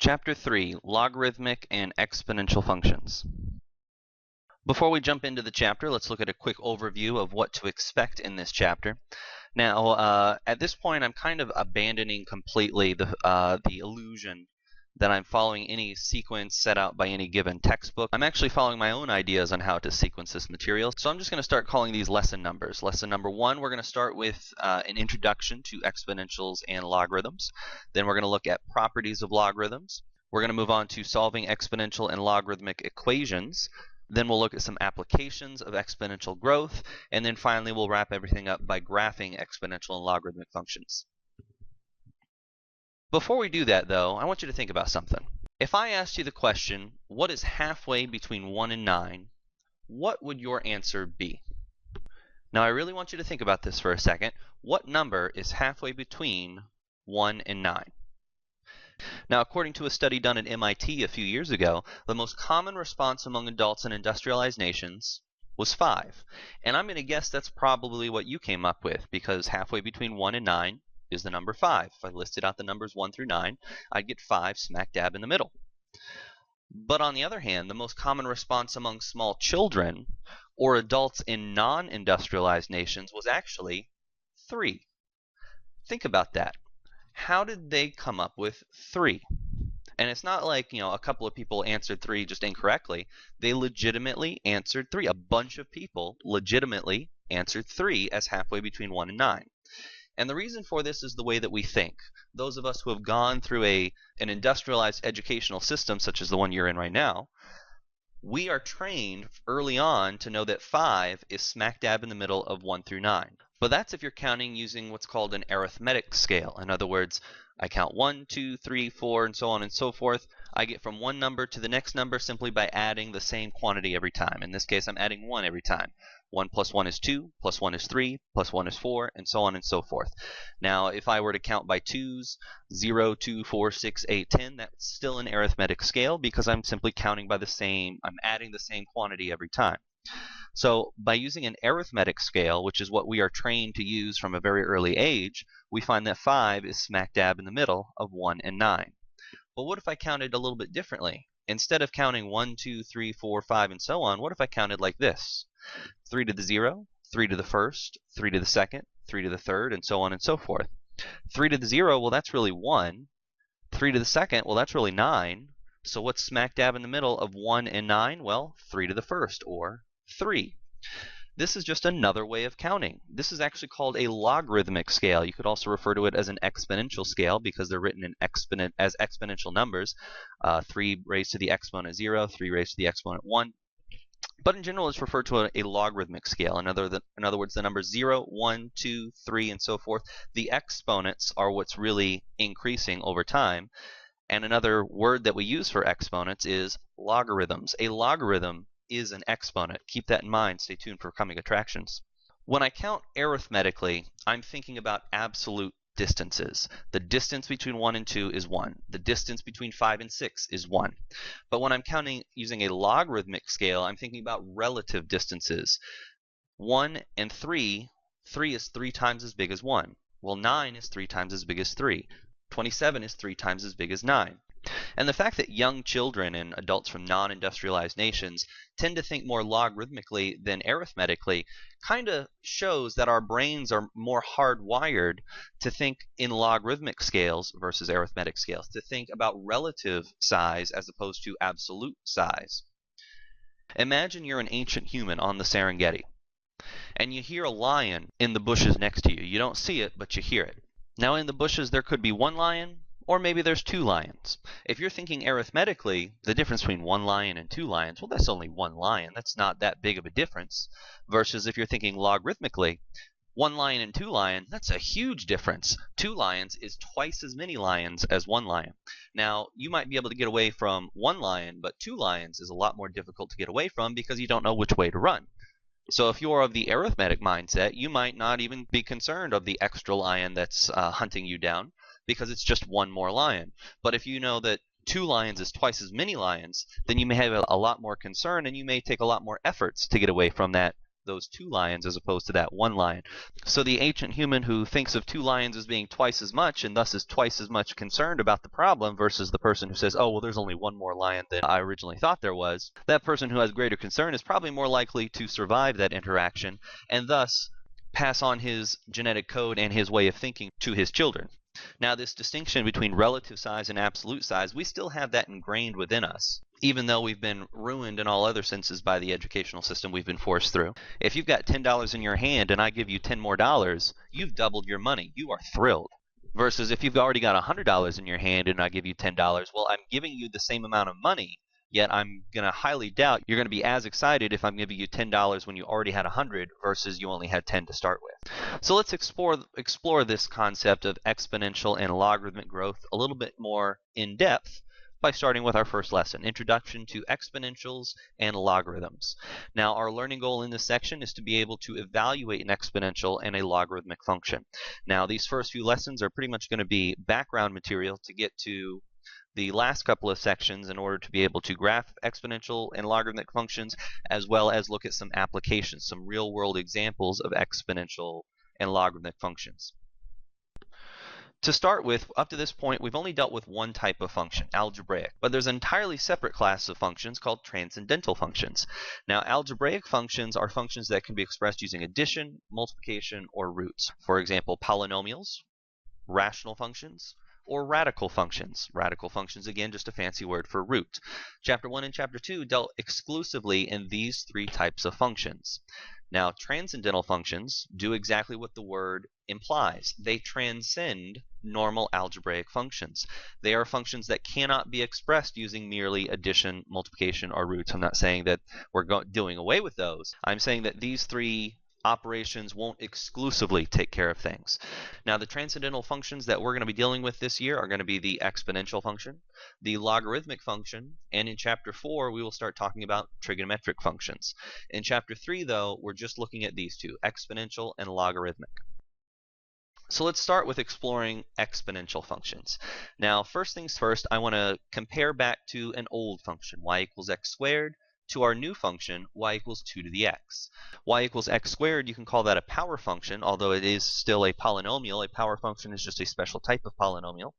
Chapter 3, Logarithmic and Exponential Functions. Before we jump into the chapter, let's look at a quick overview of what to expect in this chapter. Now, at this point, I'm kind of abandoning completely the illusion that I'm following any sequence set out by any given textbook. I'm actually following my own ideas on how to sequence this material. So I'm just going to start calling these lesson numbers. Lesson number 1, we're going to start with an introduction to exponentials and logarithms. Then we're going to look at properties of logarithms. We're going to move on to solving exponential and logarithmic equations. Then we'll look at some applications of exponential growth. And then finally, we'll wrap everything up by graphing exponential and logarithmic functions. Before we do that, though, I want you to think about something. If I asked you the question, what is halfway between 1 and 9, what would your answer be? Now, I really want you to think about this for a second. What number is halfway between 1 and 9? Now, according to a study done at MIT a few years ago, the most common response among adults in industrialized nations was 5. And I'm going to guess that's probably what you came up with, because halfway between 1 and 9 is the number 5. If I listed out the numbers 1 through 9, I'd get 5 smack dab in the middle. But on the other hand, the most common response among small children or adults in non-industrialized nations was actually 3. Think about that. How did they come up with 3? And it's not like, a couple of people answered 3 just incorrectly. They legitimately answered 3. A bunch of people legitimately answered 3 as halfway between 1 and 9. And the reason for this is the way that we think. Those of us who have gone through an industrialized educational system such as the one you're in right now, we are trained early on to know that 5 is smack dab in the middle of 1 through 9. But that's if you're counting using what's called an arithmetic scale. In other words, I count 1, 2, 3, 4, and so on and so forth. I get from one number to the next number simply by adding the same quantity every time. In this case, I'm adding 1 every time. 1 plus 1 is 2, plus 1 is 3, plus 1 is 4, and so on and so forth. Now, if I were to count by 2s, 0, 2, 4, 6, 8, 10, that's still an arithmetic scale because I'm simply counting by I'm adding the same quantity every time. So by using an arithmetic scale, which is what we are trained to use from a very early age, we find that 5 is smack dab in the middle of 1 and 9. But what if I counted a little bit differently? Instead of counting 1, 2, 3, 4, 5, and so on, what if I counted like this? 3 to the 0, 3 to the first, 3 to the second, 3 to the third, and so on and so forth. 3 to the 0, well, that's really 1. 3 to the second, well, that's really 9. So what's smack dab in the middle of 1 and 9? Well, 3 to the first, or 3. This is just another way of counting. This is actually called a logarithmic scale. You could also refer to it as an exponential scale because they're written in as exponential numbers. 3 raised to the exponent 0, 3 raised to the exponent 1. But in general, it's referred to a logarithmic scale. In other words, the numbers 0, 1, 2, 3, and so forth. The exponents are what's really increasing over time. And another word that we use for exponents is logarithms. A logarithm is an exponent. Keep that in mind. Stay tuned for coming attractions. When I count arithmetically, I'm thinking about absolute distances. The distance between 1 and 2 is 1. The distance between 5 and 6 is 1. But when I'm counting using a logarithmic scale, I'm thinking about relative distances. 1 and 3 is 3 times as big as 1. Well, 9 is 3 times as big as 3. 27 is 3 times as big as 9. And the fact that young children and adults from non-industrialized nations tend to think more logarithmically than arithmetically kind of shows that our brains are more hardwired to think in logarithmic scales versus arithmetic scales, to think about relative size as opposed to absolute size. Imagine you're an ancient human on the Serengeti, and you hear a lion in the bushes next to you. You don't see it, but you hear it. Now in the bushes there could be one lion, or maybe there's 2 lions. If you're thinking arithmetically, the difference between 1 lion and 2 lions, well, that's only 1 lion. That's not that big of a difference. Versus if you're thinking logarithmically, 1 lion and 2 lions, that's a huge difference. 2 lions is twice as many lions as 1 lion. Now, you might be able to get away from 1 lion, but 2 lions is a lot more difficult to get away from because you don't know which way to run. So if you're of the arithmetic mindset, you might not even be concerned of the extra lion that's hunting you down, because it's just 1 more lion. But if you know that 2 lions is twice as many lions, then you may have a lot more concern and you may take a lot more efforts to get away from that those 2 lions as opposed to that 1 lion. So the ancient human who thinks of 2 lions as being twice as much and thus is twice as much concerned about the problem versus the person who says, oh, well, there's only 1 more lion than I originally thought there was, that person who has greater concern is probably more likely to survive that interaction and thus pass on his genetic code and his way of thinking to his children. Now, this distinction between relative size and absolute size, we still have that ingrained within us, even though we've been ruined in all other senses by the educational system we've been forced through. If you've got $10 in your hand and I give you $10 more, you've doubled your money. You are thrilled. Versus if you've already got $100 in your hand and I give you $10, well, I'm giving you the same amount of money, yet I'm going to highly doubt you're going to be as excited if I'm giving you $10 when you already had 100 versus you only had 10 to start with. So let's explore this concept of exponential and logarithmic growth a little bit more in depth by starting with our first lesson, Introduction to Exponentials and Logarithms. Now, our learning goal in this section is to be able to evaluate an exponential and a logarithmic function. Now, these first few lessons are pretty much going to be background material to get to the last couple of sections in order to be able to graph exponential and logarithmic functions, as well as look at some applications, some real-world examples of exponential and logarithmic functions. To start with, up to this point, we've only dealt with one type of function, algebraic, but there's an entirely separate class of functions called transcendental functions. Now, algebraic functions are functions that can be expressed using addition, multiplication, or roots. For example, polynomials, rational functions, or radical functions. Radical functions, again, just a fancy word for root. Chapter 1 and Chapter 2 dealt exclusively in these 3 types of functions. Now, transcendental functions do exactly what the word implies. They transcend normal algebraic functions. They are functions that cannot be expressed using merely addition, multiplication, or roots. I'm not saying that we're doing away with those. I'm saying that these 3 operations won't exclusively take care of things. Now, the transcendental functions that we're going to be dealing with this year are going to be the exponential function, the logarithmic function, and in Chapter 4 we will start talking about trigonometric functions. In Chapter 3, though, we're just looking at these 2, exponential and logarithmic. So let's start with exploring exponential functions. Now, first things first, I want to compare back to an old function, y equals x squared, to our new function, y equals 2 to the x. Y equals x squared, you can call that a power function, although it is still a polynomial. A power function is just a special type of polynomial.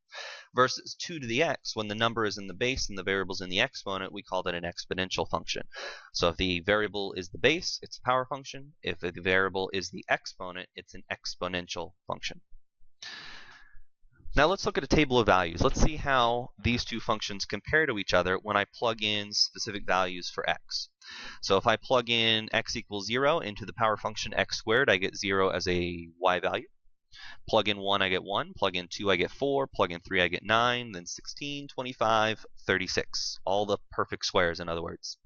Versus 2 to the x, when the number is in the base and the variable is in the exponent, we call that an exponential function. So if the variable is the base, it's a power function. If the variable is the exponent, it's an exponential function. Now let's look at a table of values. Let's see how these 2 functions compare to each other when I plug in specific values for x. So if I plug in x equals 0 into the power function x squared, I get 0 as a y value. Plug in 1, I get 1. Plug in 2, I get 4. Plug in 3, I get 9. Then 16, 25, 36. All the perfect squares, in other words.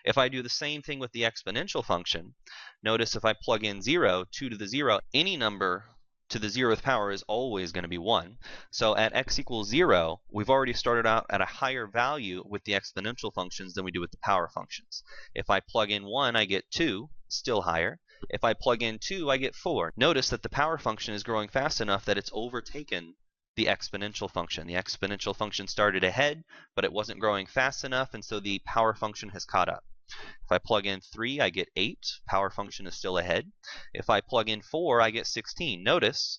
If I do the same thing with the exponential function, notice if I plug in 0, 2 to the 0, any number to the 0th power is always going to be 1. So at x equals 0, we've already started out at a higher value with the exponential functions than we do with the power functions. If I plug in 1, I get 2, still higher. If I plug in 2, I get 4. Notice that the power function is growing fast enough that it's overtaken the exponential function. The exponential function started ahead, but it wasn't growing fast enough, and so the power function has caught up. If I plug in 3, I get 8. Power function is still ahead. If I plug in 4, I get 16. Notice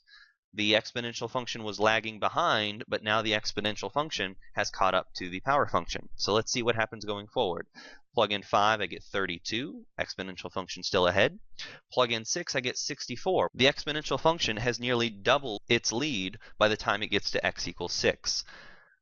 the exponential function was lagging behind, but now the exponential function has caught up to the power function. So let's see what happens going forward. Plug in 5, I get 32. Exponential function still ahead. Plug in 6, I get 64. The exponential function has nearly doubled its lead by the time it gets to x equals 6.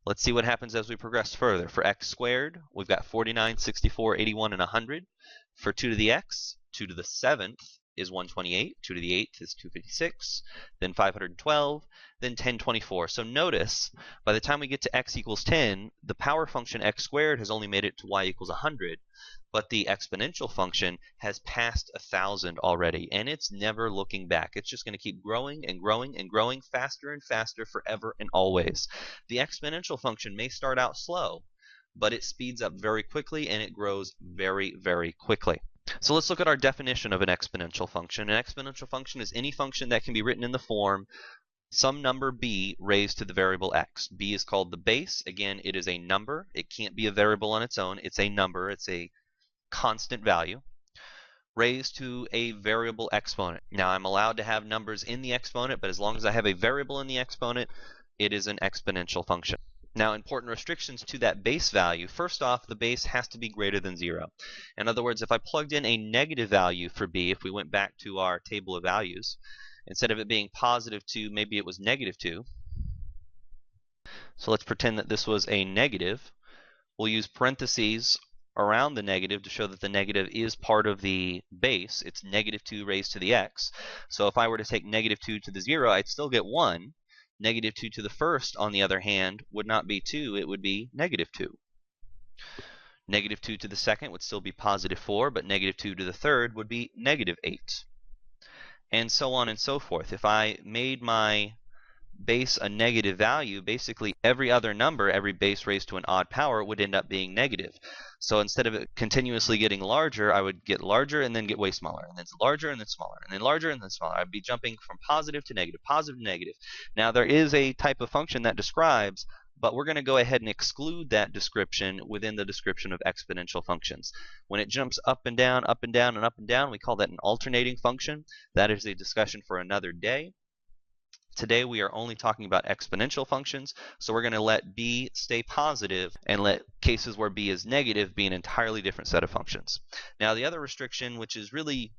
Let's see what happens as we progress further. For x squared, we've got 49, 64, 81, and 100. For 2 to the x, 2 to the 7th is 128, 2 to the 8th is 256, then 512, then 1024. So notice, by the time we get to x equals 10, the power function x squared has only made it to y equals 100, but the exponential function has passed 1,000 already, and it's never looking back. It's just going to keep growing and growing and growing faster and faster forever and always. The exponential function may start out slow, but it speeds up very quickly and it grows very, very quickly. So let's look at our definition of an exponential function. An exponential function is any function that can be written in the form some number b raised to the variable x. B is called the base. Again, it is a number. It can't be a variable on its own. It's a number. It's a constant value. raised to a variable exponent. Now I'm allowed to have numbers in the exponent, but as long as I have a variable in the exponent, it is an exponential function. Now, important restrictions to that base value. First off, the base has to be greater than 0. In other words, if I plugged in a negative value for b, if we went back to our table of values, instead of it being positive 2, maybe it was negative 2. So let's pretend that this was a negative. We'll use parentheses around the negative to show that the negative is part of the base. It's negative 2 raised to the x. So if I were to take negative 2 to the 0, I'd still get 1. Negative 2 to the first, on the other hand, would not be 2, it would be negative 2. Negative 2 to the second would still be positive 4, but negative 2 to the third would be negative 8. And so on and so forth. If I made my base a negative value, basically every other number, every base raised to an odd power, would end up being negative. So instead of it continuously getting larger, I would get larger and then get way smaller, and then larger and then smaller, and then larger and then smaller. I'd be jumping from positive to negative, positive to negative. Now there is a type of function that describes, but we're going to go ahead and exclude that description within the description of exponential functions. When it jumps up and down, up and down, and up and down, we call that an alternating function. That is a discussion for another day. Today we are only talking about exponential functions, so we're going to let b stay positive and let cases where b is negative be an entirely different set of functions. Now the other restriction, which is really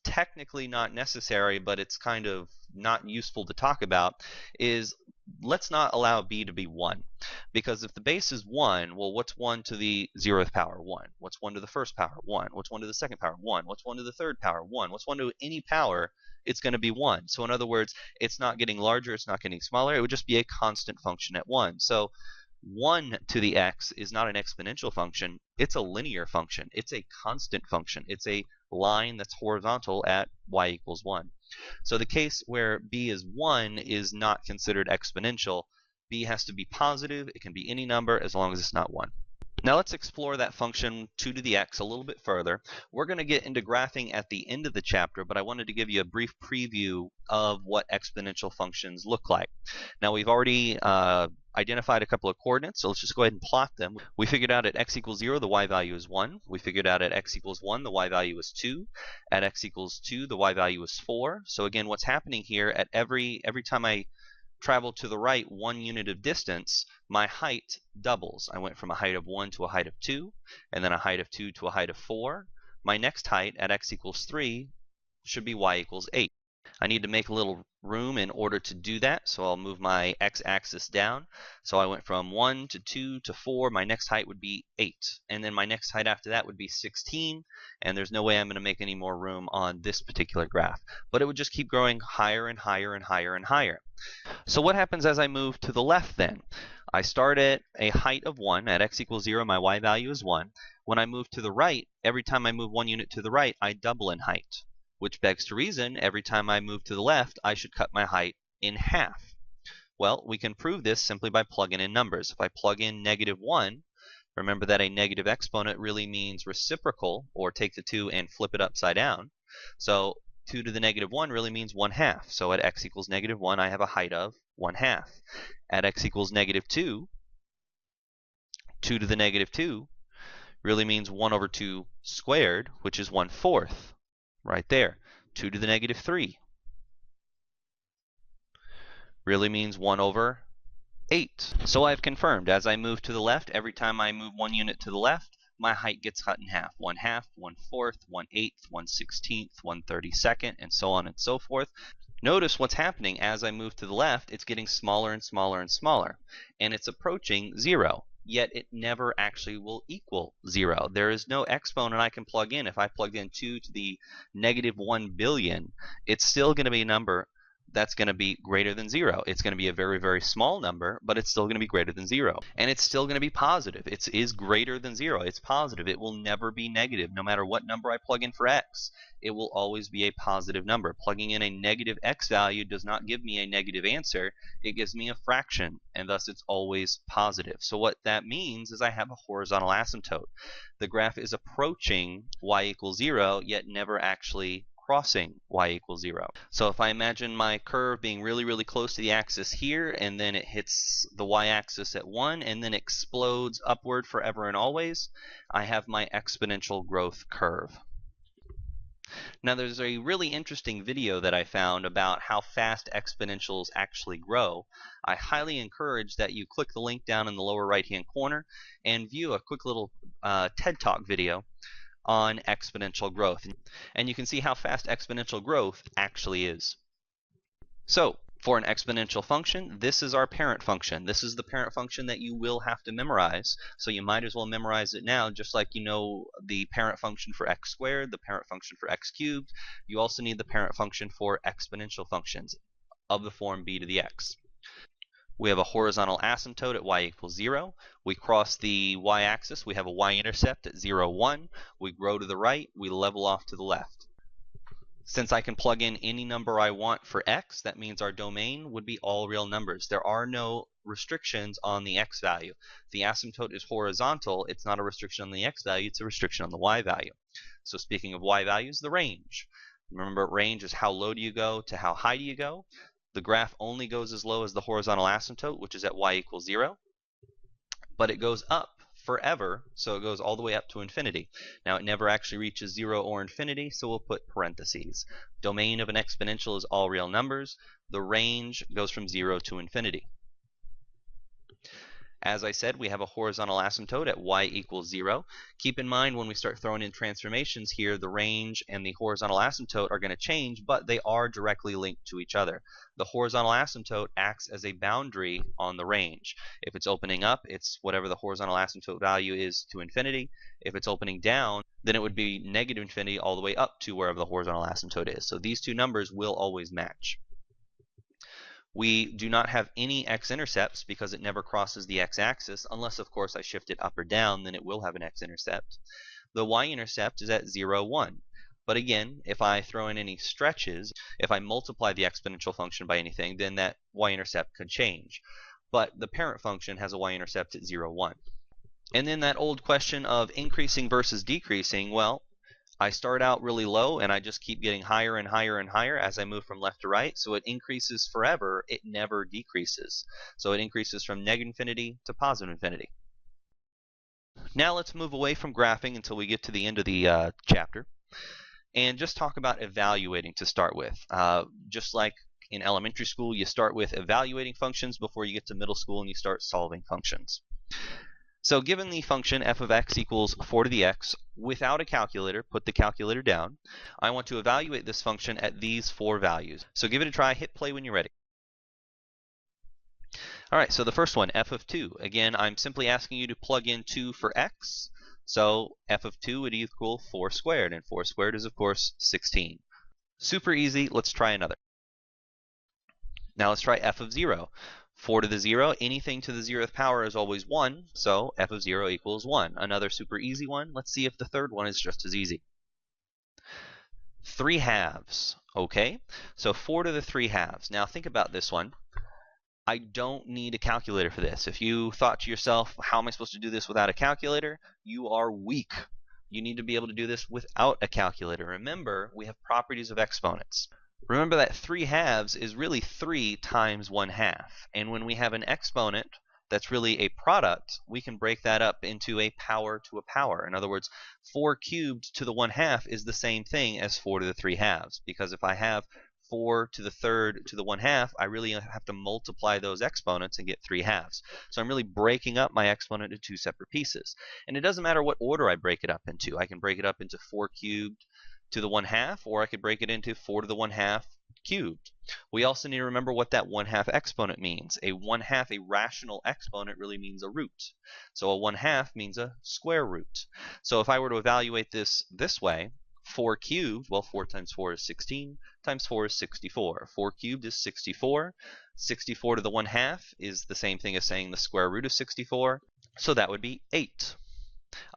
technically not necessary, but it's kind of not useful to talk about, is let's not allow b to be 1. Because if the base is 1, well, what's 1 to the 0th power? 1. What's 1 to the first power? 1. What's 1 to the second power? 1. What's 1 to the third power? 1. What's 1 to any power? It's going to be 1. So in other words, it's not getting larger, it's not getting smaller, it would just be a constant function at 1. So 1 to the x is not an exponential function, it's a linear function. It's a constant function. It's a line that's horizontal at y equals 1. So the case where b is 1 is not considered exponential. B has to be positive, it can be any number as long as it's not 1. Now let's explore that function 2 to the x a little bit further. We're going to get into graphing at the end of the chapter, but I wanted to give you a brief preview of what exponential functions look like. Now we've already identified a couple of coordinates, so let's just go ahead and plot them. We figured out at x equals 0, the y value is 1. We figured out at x equals 1, the y value is 2. At x equals 2, the y value is 4. So again, what's happening here, at every time I travel to the right 1 unit of distance, my height doubles. I went from a height of 1 to a height of 2, and then a height of 2 to a height of 4. My next height at x equals 3 should be y equals 8. I need to make a little room in order to do that, so I'll move my x-axis down. So I went from 1 to 2 to 4. My next height would be 8, and then my next height after that would be 16, and there's no way I'm going to make any more room on this particular graph. But it would just keep growing higher and higher and higher and higher. So what happens as I move to the left then? I start at a height of 1. At x equals 0, my y value is 1. When I move to the right, every time I move 1 unit to the right, I double in height. Which begs to reason, every time I move to the left, I should cut my height in half. Well, we can prove this simply by plugging in numbers. If I plug in negative 1, remember that a negative exponent really means reciprocal, or take the 2 and flip it upside down. So 2 to the negative 1 really means 1/2. So at x equals negative 1, I have a height of 1/2. At x equals negative 2, 2 to the negative 2 really means 1 over 2 squared, which is 1/4. Right there. 2 to the negative 3 really means 1 over 8. So I've confirmed, as I move to the left, every time I move 1 unit to the left, my height gets cut in half. 1/2, 1/4, 1/8, 1/16, 1/32, and so on and so forth. Notice what's happening as I move to the left, it's getting smaller and smaller and smaller, and it's approaching 0. Yet it never actually will equal 0. There is no exponent I can plug in. If I plugged in 2 to the negative 1 billion, it's still going to be a number that's going to be greater than 0. It's going to be a very, very small number, but it's still going to be greater than 0. And it's still going to be positive. It is greater than 0. It's positive. It will never be negative. No matter what number I plug in for x, it will always be a positive number. Plugging in a negative x value does not give me a negative answer. It gives me a fraction, and thus it's always positive. So what that means is I have a horizontal asymptote. The graph is approaching y equals 0, yet never actually crossing y equals 0. So if I imagine my curve being really, really close to the axis here, and then it hits the y-axis at 1, and then explodes upward forever and always, I have my exponential growth curve. Now there's a really interesting video that I found about how fast exponentials actually grow. I highly encourage that you click the link down in the lower right hand corner and view a quick little TED Talk video on exponential growth. And you can see how fast exponential growth actually is. So for an exponential function, this is our parent function. This is the parent function that you will have to memorize. So you might as well memorize it now, just like you know the parent function for x squared, the parent function for x cubed. You also need the parent function for exponential functions of the form b to the x. We have a horizontal asymptote at y equals 0. We cross the y-axis. We have a y-intercept at 0, 1. We grow to the right. We level off to the left. Since I can plug in any number I want for x, that means our domain would be all real numbers. There are no restrictions on the x value. If the asymptote is horizontal, it's not a restriction on the x value, it's a restriction on the y value. So speaking of y values, the range. Remember, range is how low do you go to how high do you go. The graph only goes as low as the horizontal asymptote, which is at y equals 0, but it goes up forever, so it goes all the way up to infinity. Now it never actually reaches 0 or infinity, so we'll put parentheses. Domain of an exponential is all real numbers. The range goes from 0 to infinity. As I said, we have a horizontal asymptote at y equals 0. Keep in mind when we start throwing in transformations here, the range and the horizontal asymptote are going to change, but they are directly linked to each other. The horizontal asymptote acts as a boundary on the range. If it's opening up, it's whatever the horizontal asymptote value is to infinity. If it's opening down, then it would be negative infinity all the way up to wherever the horizontal asymptote is. So these two numbers will always match. We do not have any x-intercepts because it never crosses the x-axis, unless of course I shift it up or down, then it will have an x-intercept. The y-intercept is at 0, 1. But again, if I throw in any stretches, if I multiply the exponential function by anything, then that y-intercept could change. But the parent function has a y-intercept at 0, 1. And then that old question of increasing versus decreasing, well, I start out really low and I just keep getting higher and higher and higher as I move from left to right. So it increases forever, it never decreases. So it increases from negative infinity to positive infinity. Now let's move away from graphing until we get to the end of the chapter and just talk about evaluating to start with. Just like in elementary school, you start with evaluating functions before you get to middle school and you start solving functions. So given the function f of x equals 4 to the x, without a calculator, put the calculator down, I want to evaluate this function at these 4 values. So give it a try, hit play when you're ready. Alright, so the first one, f of 2. Again, I'm simply asking you to plug in 2 for x. So f of 2 would equal 4 squared, and 4 squared is of course 16. Super easy, let's try another. Now let's try f of 0. 4 to the 0, anything to the 0th power is always 1, so f of 0 equals 1. Another super easy one. Let's see if the third one is just as easy. 3 halves. Okay, so 4 to the 3 halves. Now think about this one. I don't need a calculator for this. If you thought to yourself, how am I supposed to do this without a calculator? You are weak. You need to be able to do this without a calculator. Remember, we have properties of exponents. Remember that 3 halves is really 3 times 1/2. And when we have an exponent that's really a product, we can break that up into a power to a power. In other words, 4 cubed to the 1/2 is the same thing as 4 to the 3 halves. Because if I have 4 to the 3rd to the 1/2, I really have to multiply those exponents and get 3 halves. So I'm really breaking up my exponent into 2 separate pieces. And it doesn't matter what order I break it up into. I can break it up into 4 cubed to the 1/2, or I could break it into 4 to the 1/2 cubed. We also need to remember what that 1/2 exponent means. A 1/2, a rational exponent, really means a root. So a 1/2 means a square root. So if I were to evaluate this way, 4 cubed, well, 4 times 4 is 16, times 4 is 64. 4 cubed is 64. 64 to the 1/2 is the same thing as saying the square root of 64, so that would be 8.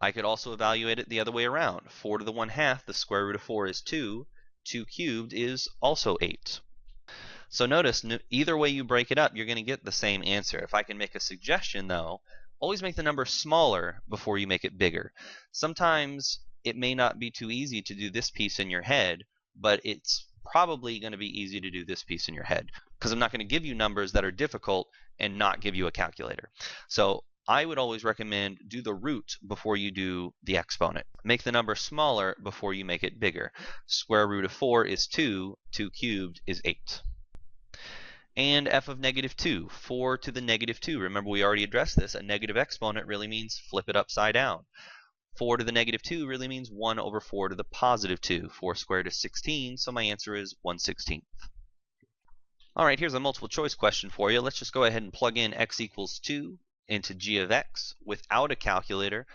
I could also evaluate it the other way around. 4 to the 1/2, the square root of 4 is 2. 2 cubed is also 8. So notice, either way you break it up, you're going to get the same answer. If I can make a suggestion, though, always make the number smaller before you make it bigger. Sometimes it may not be too easy to do this piece in your head, but it's probably going to be easy to do this piece in your head, because I'm not going to give you numbers that are difficult and not give you a calculator. So I would always recommend do the root before you do the exponent. Make the number smaller before you make it bigger. Square root of 4 is 2, 2 cubed is 8. And f of negative 2, 4 to the negative 2. Remember, we already addressed this. A negative exponent really means flip it upside down. 4 to the negative 2 really means 1 over 4 to the positive 2. 4 squared is 16, so my answer is 1/16. All right, here's a multiple choice question for you. Let's just go ahead and plug in x equals 2 into g of x without a calculator.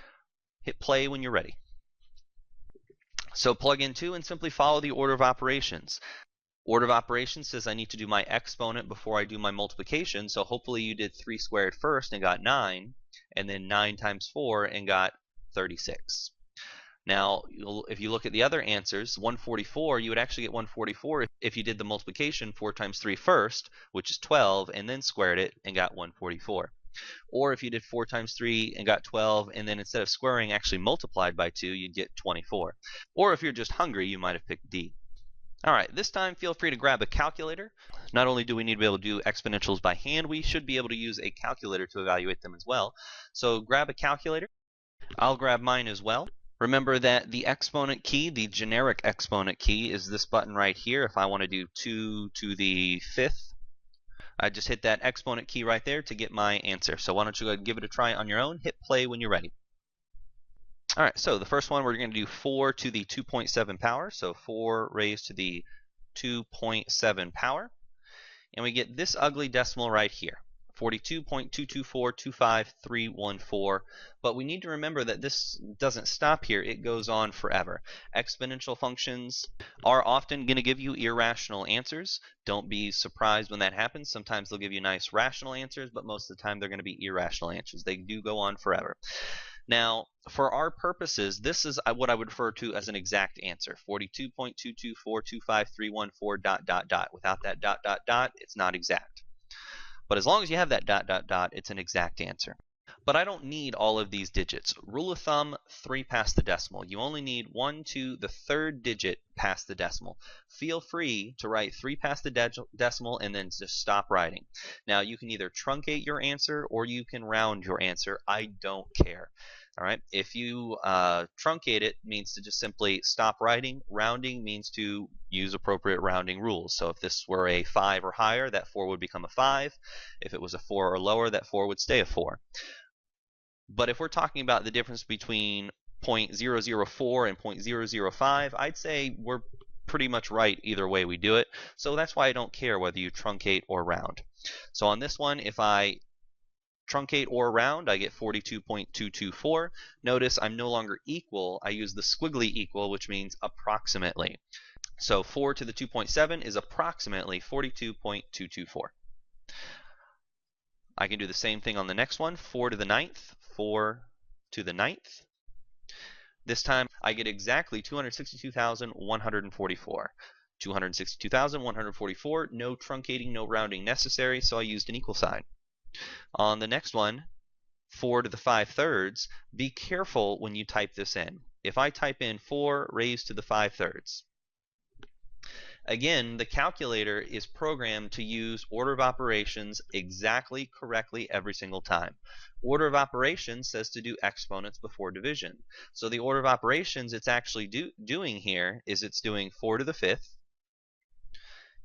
Hit play when you're ready. So plug in 2 and simply follow the order of operations. Order of operations says I need to do my exponent before I do my multiplication, so hopefully you did 3 squared first and got 9, and then 9 times 4 and got 36. Now, if you look at the other answers, 144, you would actually get 144 if you did the multiplication 4 times 3 first, which is 12, and then squared it and got 144. Or if you did 4 times 3 and got 12, and then instead of squaring actually multiplied by 2, you'd get 24. Or if you're just hungry, you might have picked D. All right, this time feel free to grab a calculator. Not only do we need to be able to do exponentials by hand, we should be able to use a calculator to evaluate them as well. So grab a calculator. I'll grab mine as well. Remember that the exponent key, the generic exponent key, is this button right here. If I want to do 2 to the 5th, I just hit that exponent key right there to get my answer. So why don't you go ahead and give it a try on your own. Hit play when you're ready. All right, so the first one we're going to do 4 to the 2.7 power. So 4 raised to the 2.7 power. And we get this ugly decimal right here, 42.22425,314. But we need to remember that this doesn't stop here. It goes on forever. Exponential functions are often going to give you irrational answers. Don't be surprised when that happens. Sometimes they'll give you nice rational answers, but most of the time they're going to be irrational answers. They do go on forever. Now, for our purposes, this is what I would refer to as an exact answer, 42.22425,314 ... Without that ... it's not exact. But as long as you have that ... it's an exact answer. But I don't need all of these digits. Rule of thumb, 3 past the decimal. You only need 1 to the 3rd digit past the decimal. Feel free to write 3 past the decimal and then just stop writing. Now, you can either truncate your answer or you can round your answer. I don't care. All right. If you truncate it, means to just simply stop writing. Rounding means to use appropriate rounding rules. So if this were a 5 or higher, that 4 would become a 5. If it was a 4 or lower, that 4 would stay a 4. But if we're talking about the difference between 0.004 and 0.005, I'd say we're pretty much right either way we do it. So that's why I don't care whether you truncate or round. So on this one, if I truncate or round, I get 42.224. Notice I'm no longer equal. I use the squiggly equal, which means approximately. So 4 to the 2.7 is approximately 42.224. I can do the same thing on the next one, 4 to the 9th, 4 to the 9th. This time I get exactly 262,144. 262,144, no truncating, no rounding necessary, so I used an equal sign. On the next one, 4 to the 5/3, be careful when you type this in. If I type in 4 raised to the 5/3, again, the calculator is programmed to use order of operations exactly correctly every single time. Order of operations says to do exponents before division. So the order of operations it's actually doing here is it's doing 4 to the 5th,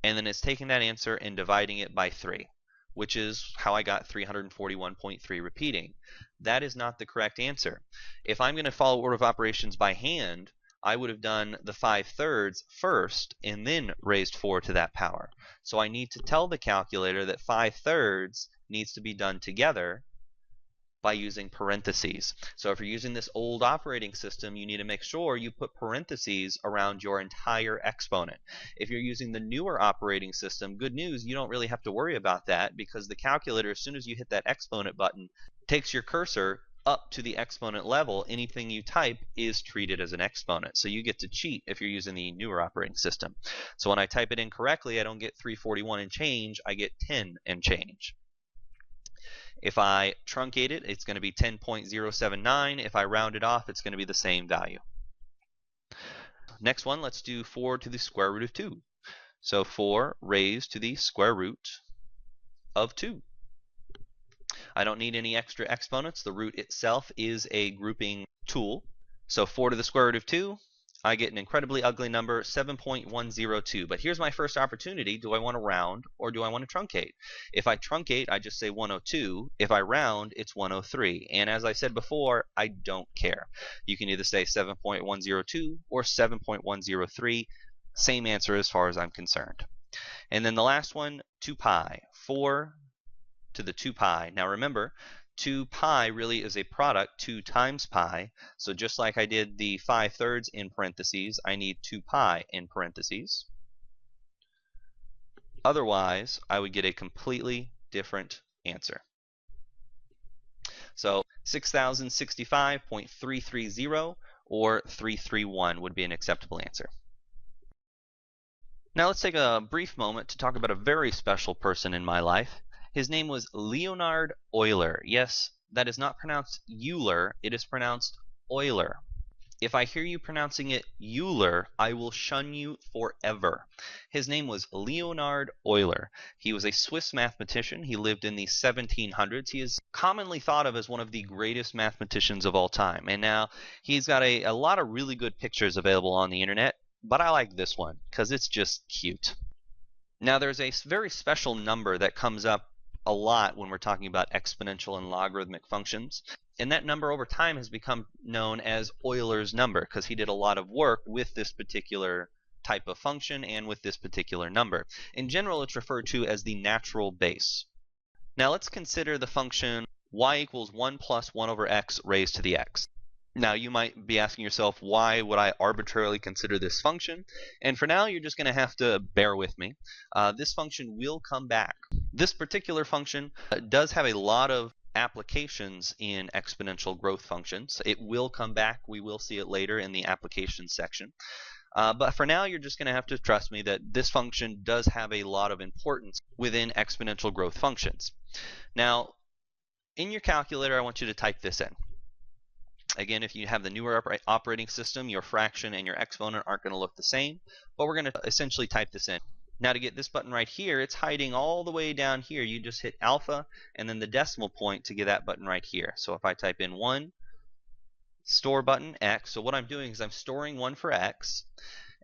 and then it's taking that answer and dividing it by 3. Which is how I got 341.3 repeating. That is not the correct answer. If I'm going to follow order of operations by hand, I would have done the 5/3 first and then raised 4 to that power. So I need to tell the calculator that 5/3 needs to be done together by using parentheses. So if you're using this old operating system, you need to make sure you put parentheses around your entire exponent. If you're using the newer operating system, good news, you don't really have to worry about that because the calculator, as soon as you hit that exponent button, takes your cursor up to the exponent level. Anything you type is treated as an exponent. So you get to cheat if you're using the newer operating system. So when I type it in correctly, I don't get 341 and change, I get 10 and change. If I truncate it, it's going to be 10.079. If I round it off, it's going to be the same value. Next one, let's do 4 to the square root of 2. So 4 raised to the square root of 2. I don't need any extra exponents. The root itself is a grouping tool. So 4 to the square root of 2, I get an incredibly ugly number, 7.102. But here's my first opportunity. Do I want to round or do I want to truncate? If I truncate, I just say 102. If I round, it's 103. And as I said before, I don't care. You can either say 7.102 or 7.103. Same answer as far as I'm concerned. And then the last one, 2 pi. 4 to the 2 pi. Now remember, 2 pi really is a product, 2 times pi. So just like I did the 5/3 in parentheses, I need 2 pi in parentheses. Otherwise, I would get a completely different answer. So 6065.330 or 331 would be an acceptable answer. Now let's take a brief moment to talk about a very special person in my life. His name was Leonhard Euler. Yes, that is not pronounced Euler, it is pronounced Euler. If I hear you pronouncing it Euler, I will shun you forever. His name was Leonhard Euler. He was a Swiss mathematician. He lived in the 1700s. He is commonly thought of as one of the greatest mathematicians of all time. And now he's got a lot of really good pictures available on the internet, but I like this one because it's just cute. Now there's a very special number that comes up a lot when we're talking about exponential and logarithmic functions. And that number over time has become known as Euler's number because he did a lot of work with this particular type of function and with this particular number. In general, it's referred to as the natural base. Now let's consider the function y equals 1 plus 1 over x raised to the x. Now you might be asking yourself, why would I arbitrarily consider this function? And for now, you're just going to have to bear with me. This function will come back. This particular function does have a lot of applications in exponential growth functions. It will come back. We will see it later in the applications section. But for now, you're just going to have to trust me that this function does have a lot of importance within exponential growth functions. Now, in your calculator, I want you to type this in. Again, if you have the newer operating system, your fraction and your exponent aren't going to look the same, but we're going to essentially type this in. Now to get this button right here, it's hiding all the way down here. You just hit alpha and then the decimal point to get that button right here. So if I type in 1, store button x, so what I'm doing is I'm storing 1 for x,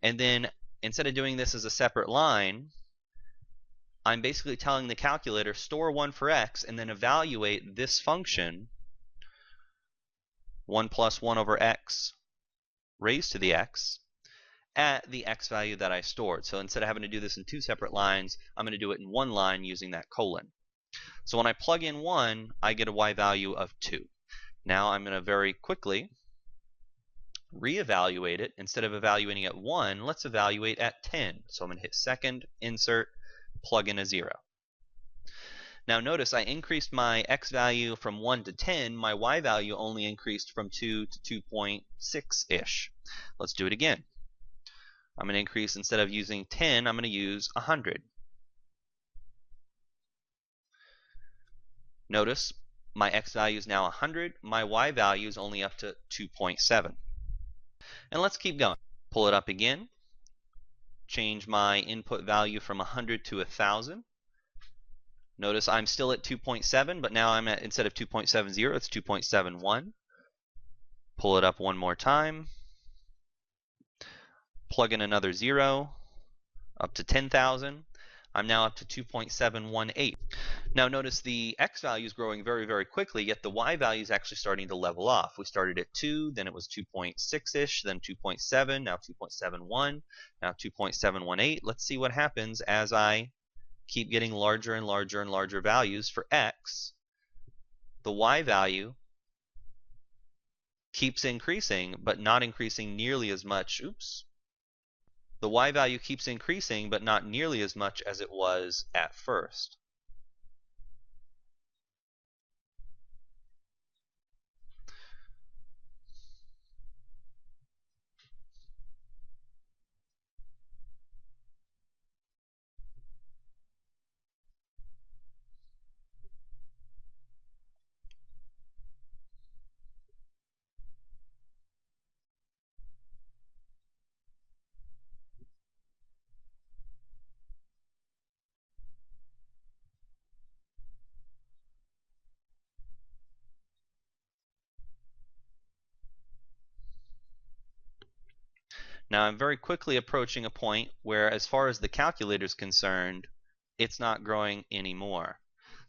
and then instead of doing this as a separate line, I'm basically telling the calculator store 1 for x and then evaluate this function 1 plus 1 over x raised to the x at the x value that I stored. So instead of having to do this in 2 separate lines, I'm going to do it in 1 line using that colon. So when I plug in 1, I get a y value of 2. Now I'm going to very quickly reevaluate it. Instead of evaluating at 1, let's evaluate at 10. So I'm going to hit second, insert, plug in a 0. Now notice I increased my x value from 1 to 10. My y value only increased from 2 to 2.6-ish. Let's do it again. I'm going to increase, instead of using 10, I'm going to use 100. Notice my x value is now 100. My y value is only up to 2.7. And let's keep going. Pull it up again. Change my input value from 100 to 1,000. Notice I'm still at 2.7, but now I'm at, instead of 2.70, it's 2.71. Pull it up one more time. Plug in another 0, up to 10,000. I'm now up to 2.718. Now notice the x value is growing very, very quickly, yet the y value is actually starting to level off. We started at 2, then it was 2.6-ish, then 2.7, now 2.71, now 2.718. Let's see what happens as I keep getting larger and larger and larger values for x. The y value keeps increasing, but not increasing nearly as much. Oops. The y value keeps increasing, but not nearly as much as it was at first. Now I'm very quickly approaching a point where, as far as the calculator is concerned, it's not growing anymore.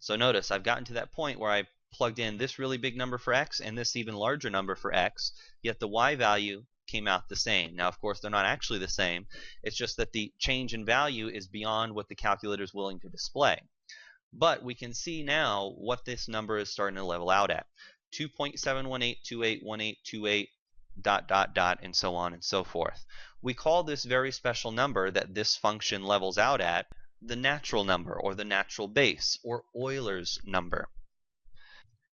So notice I've gotten to that point where I plugged in this really big number for x and this even larger number for x, yet the y value came out the same. Now of course they're not actually the same, it's just that the change in value is beyond what the calculator is willing to display. But we can see now what this number is starting to level out at. 2.718281828 ... and so on and so forth. We call this very special number that this function levels out at the natural number, or the natural base, or Euler's number.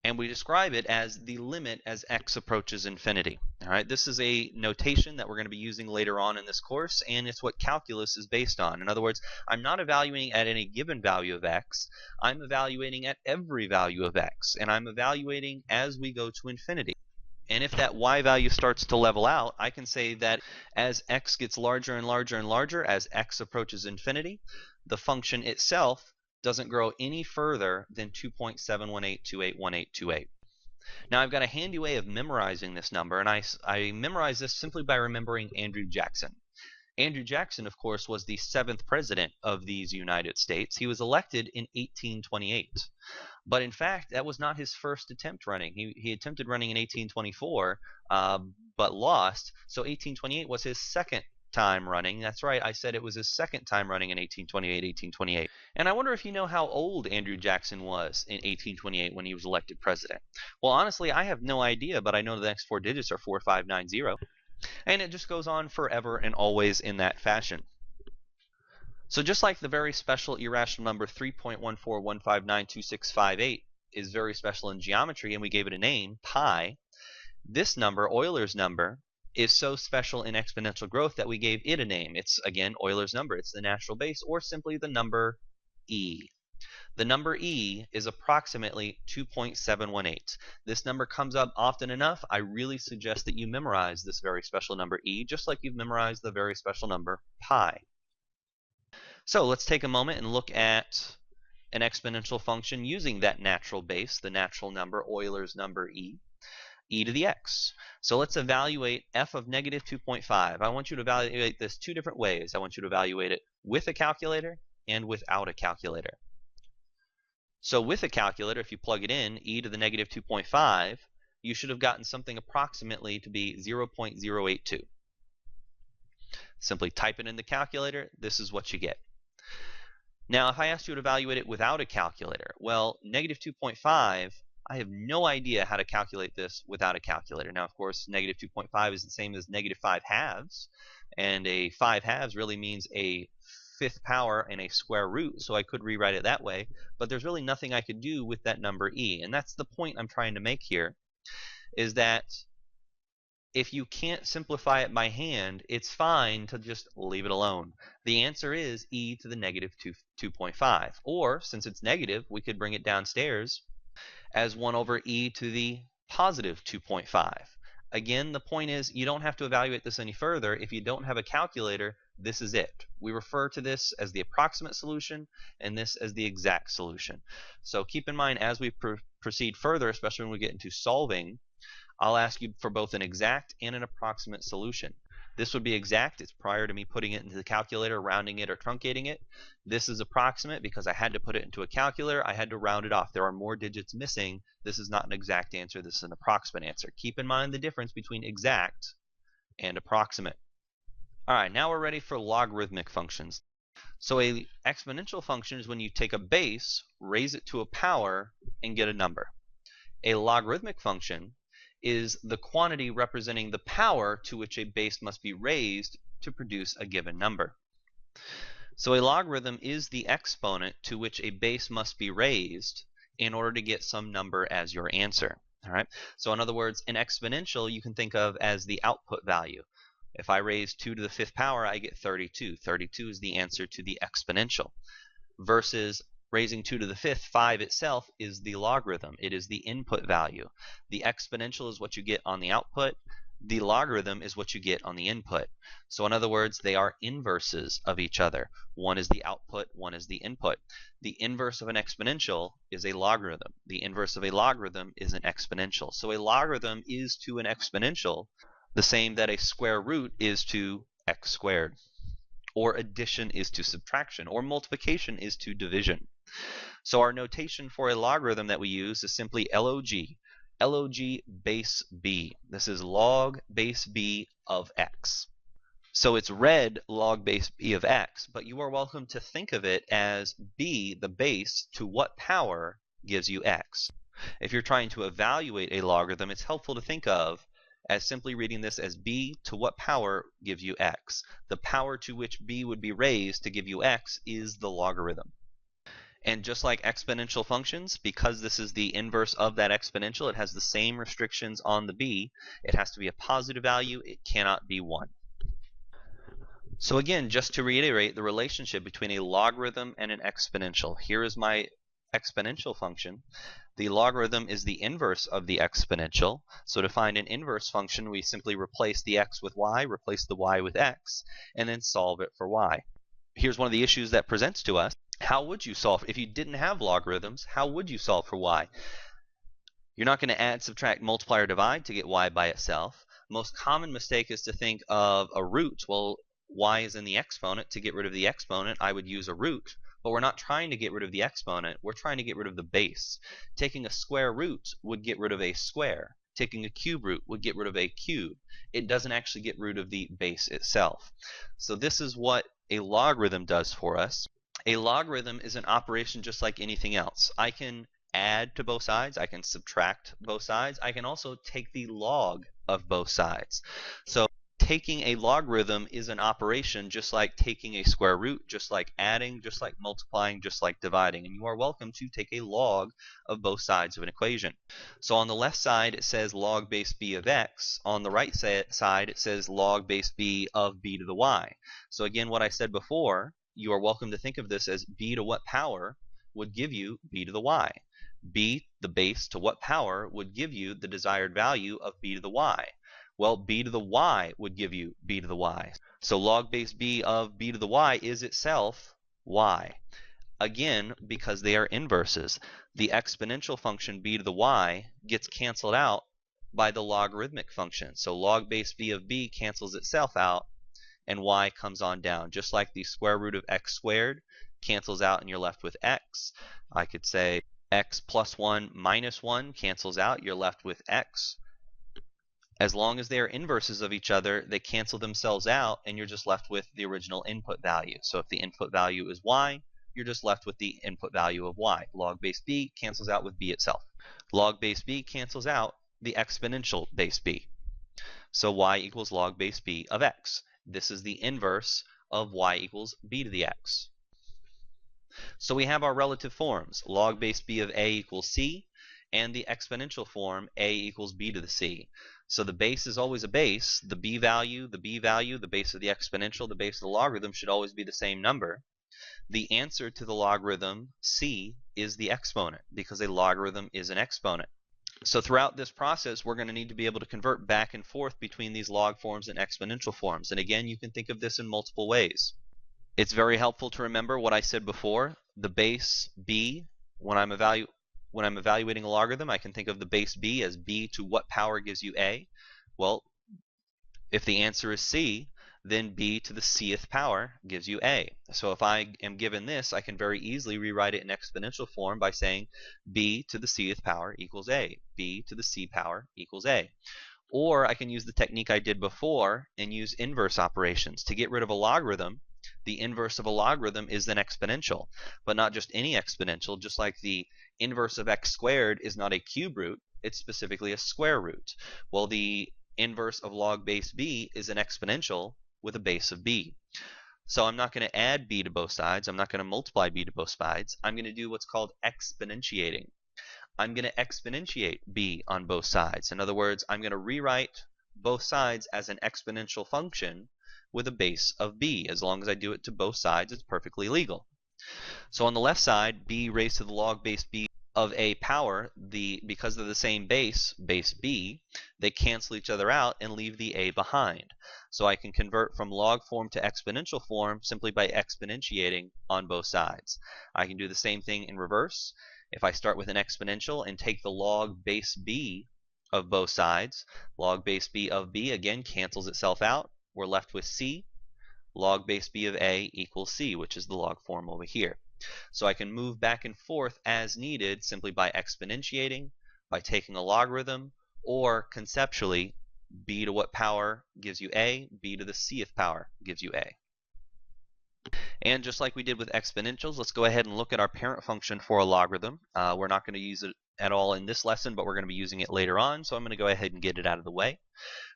And we describe it as the limit as x approaches infinity. All right, this is a notation that we're going to be using later on in this course, and it's what calculus is based on. In other words, I'm not evaluating at any given value of x, I'm evaluating at every value of x, and I'm evaluating as we go to infinity. And if that y value starts to level out, I can say that as x gets larger and larger and larger, as x approaches infinity, the function itself doesn't grow any further than 2.718281828. Now I've got a handy way of memorizing this number, and I memorize this simply by remembering Andrew Jackson. Andrew Jackson, of course, was the 7th president of these United States. He was elected in 1828. But in fact, that was not his first attempt running. He attempted running in 1824, but lost. So 1828 was his second time running. That's right, I said it was his second time running in 1828. And I wonder if you know how old Andrew Jackson was in 1828 when he was elected president. Well, honestly, I have no idea, but I know the next 4 digits are 4590. And it just goes on forever and always in that fashion. So just like the very special irrational number 3.141592658 is very special in geometry, and we gave it a name, pi, this number, Euler's number, is so special in exponential growth that we gave it a name. It's, again, Euler's number. It's the natural base, or simply the number e. The number e is approximately 2.718. This number comes up often enough, I really suggest that you memorize this very special number e, just like you've memorized the very special number pi. So let's take a moment and look at an exponential function using that natural base, the natural number, Euler's number e to the x. So let's evaluate f of negative 2.5. I want you to evaluate this 2 different ways. I want you to evaluate it with a calculator and without a calculator. So with a calculator, if you plug it in, e to the negative 2.5, you should have gotten something approximately to be 0.082. Simply type it in the calculator, this is what you get. Now, if I asked you to evaluate it without a calculator, well, negative 2.5, I have no idea how to calculate this without a calculator. Now, of course, negative 2.5 is the same as negative 5 halves, and a 5 halves really means a 5th power and a square root, so I could rewrite it that way, but there's really nothing I could do with that number e, and that's the point I'm trying to make here, is that if you can't simplify it by hand, it's fine to just leave it alone. The answer is e to the negative 2.5. Or, since it's negative, we could bring it downstairs as 1 over e to the positive 2.5. Again, the point is you don't have to evaluate this any further. If you don't have a calculator, this is it. We refer to this as the approximate solution and this as the exact solution. So keep in mind as we proceed further, especially when we get into solving, I'll ask you for both an exact and an approximate solution. This would be exact. It's prior to me putting it into the calculator, rounding it, or truncating it. This is approximate because I had to put it into a calculator. I had to round it off. There are more digits missing. This is not an exact answer. This is an approximate answer. Keep in mind the difference between exact and approximate. All right, now we're ready for logarithmic functions. So an exponential function is when you take a base, raise it to a power, and get a number. A logarithmic function is the quantity representing the power to which a base must be raised to produce a given number. So a logarithm is the exponent to which a base must be raised in order to get some number as your answer. All right? So in other words, an exponential you can think of as the output value. If I raise 2 to the 5th power, I get 32. 32 is the answer to the exponential. Versus raising 2 to the 5th, 5 itself is the logarithm. It is the input value. The exponential is what you get on the output. The logarithm is what you get on the input. So in other words, they are inverses of each other. One is the output, one is the input. The inverse of an exponential is a logarithm. The inverse of a logarithm is an exponential. So a logarithm is to an exponential The same that a square root is to x squared, or addition is to subtraction, or multiplication is to division. So our notation for a logarithm that we use is simply log, log base b. This is log base b of x. So it's read log base b of x, but you are welcome to think of it as b, the base, to what power gives you x. If you're trying to evaluate a logarithm, it's helpful to think of as simply reading this as b to what power gives you x. The power to which b would be raised to give you x is the logarithm. And just like exponential functions, because this is the inverse of that exponential, it has the same restrictions on the b. It has to be a positive value. It cannot be 1. So again, just to reiterate the relationship between a logarithm and an exponential. Here is my exponential function. The logarithm is the inverse of the exponential. So to find an inverse function, we simply replace the x with y, replace the y with x, and then solve it for y. Here's one of the issues that presents to us. How would you solve? If you didn't have logarithms, how would you solve for y? You're not going to add, subtract, multiply, or divide to get y by itself. Most common mistake is to think of a root. Well, y is in the exponent. To get rid of the exponent, I would use a root. But we're not trying to get rid of the exponent. We're trying to get rid of the base. Taking a square root would get rid of a square. Taking a cube root would get rid of a cube. It doesn't actually get rid of the base itself. So this is what a logarithm does for us. A logarithm is an operation just like anything else. I can add to both sides. I can subtract both sides. I can also take the log of both sides. So taking a logarithm is an operation just like taking a square root, just like adding, just like multiplying, just like dividing. And you are welcome to take a log of both sides of an equation. So on the left side it says log base b of x. On the right side it says log base b of b to the y. So again, what I said before, you are welcome to think of this as b to what power would give you b to the y. B, the base, to what power would give you the desired value of b to the y. Well, b to the y would give you b to the y. So log base b of b to the y is itself y. Again, because they are inverses, the exponential function b to the y gets canceled out by the logarithmic function. So log base b of b cancels itself out, and y comes on down. Just like the square root of x squared cancels out and you're left with x, I could say x plus 1 minus 1 cancels out, you're left with x. As long as they are inverses of each other, they cancel themselves out and you're just left with the original input value. So if the input value is y, you're just left with the input value of y. Log base b cancels out with b itself. Log base b cancels out the exponential base b. So y equals log base b of x. This is the inverse of y equals b to the x. So we have our relative forms. Log base b of a equals c, and the exponential form a equals b to the c. So the base is always a base. The b value, the base of the exponential, the base of the logarithm should always be the same number. The answer to the logarithm c is the exponent, because a logarithm is an exponent. So throughout this process, we're going to need to be able to convert back and forth between these log forms and exponential forms. And again, you can think of this in multiple ways. It's very helpful to remember what I said before. The base b, when I'm evaluating a logarithm, I can think of the base b as b to what power gives you a. Well, if the answer is c, then b to the cth power gives you a. So if I am given this, I can very easily rewrite it in exponential form by saying b to the cth power equals a. b to the c power equals a. Or I can use the technique I did before and use inverse operations. To get rid of a logarithm, the inverse of a logarithm is an exponential, but not just any exponential. Just like the inverse of x squared is not a cube root, it's specifically a square root. Well, the inverse of log base b is an exponential with a base of b. So I'm not going to add b to both sides. I'm not going to multiply b to both sides. I'm going to do what's called exponentiating. I'm going to exponentiate b on both sides. In other words, I'm going to rewrite both sides as an exponential function with a base of b. As long as I do it to both sides, it's perfectly legal. So on the left side, b raised to the log base b of a power, because they're the same base b, they cancel each other out and leave the a behind. So I can convert from log form to exponential form simply by exponentiating on both sides. I can do the same thing in reverse. If I start with an exponential and take the log base b of both sides. Log base b of b again cancels itself out. We're left with c. Log base b of a equals c, which is the log form over here. So I can move back and forth as needed simply by exponentiating, by taking a logarithm, or conceptually, b to what power gives you a, b to the cth power gives you a. And just like we did with exponentials, let's go ahead and look at our parent function for a logarithm. We're not going to use it at all in this lesson, but we're going to be using it later on, so I'm going to go ahead and get it out of the way.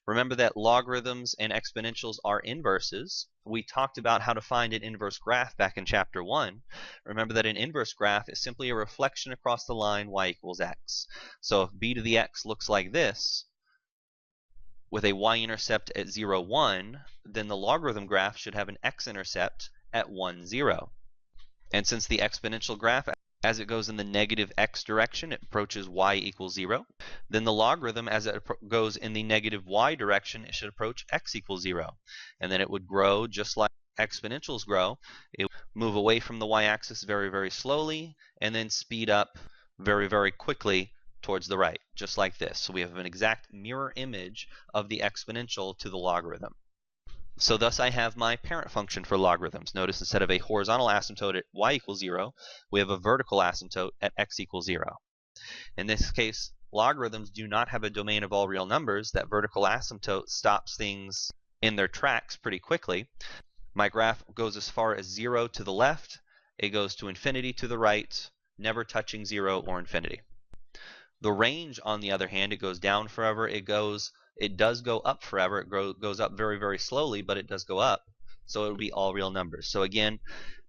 Remember that logarithms and exponentials are inverses. We talked about how to find an inverse graph back in chapter 1. Remember that an inverse graph is simply a reflection across the line y equals x. So if b to the x looks like this, with a y-intercept at 0, 1, then the logarithm graph should have an x-intercept at 1, 0. And since the exponential graph, as it goes in the negative x direction, it approaches y equals 0, then the logarithm, as it goes in the negative y direction, it should approach x equals 0. And then it would grow just like exponentials grow. It would move away from the y-axis very, very slowly, and then speed up very, very quickly towards the right, just like this. So we have an exact mirror image of the exponential to the logarithm. So thus I have my parent function for logarithms. Notice instead of a horizontal asymptote at y equals 0, we have a vertical asymptote at x equals 0. In this case, logarithms do not have a domain of all real numbers. That vertical asymptote stops things in their tracks pretty quickly. My graph goes as far as 0 to the left, it goes to infinity to the right, never touching 0 or infinity. The range, on the other hand, it goes down forever, it does go up forever, it goes up very, very slowly, but it does go up, so it would be all real numbers. So again,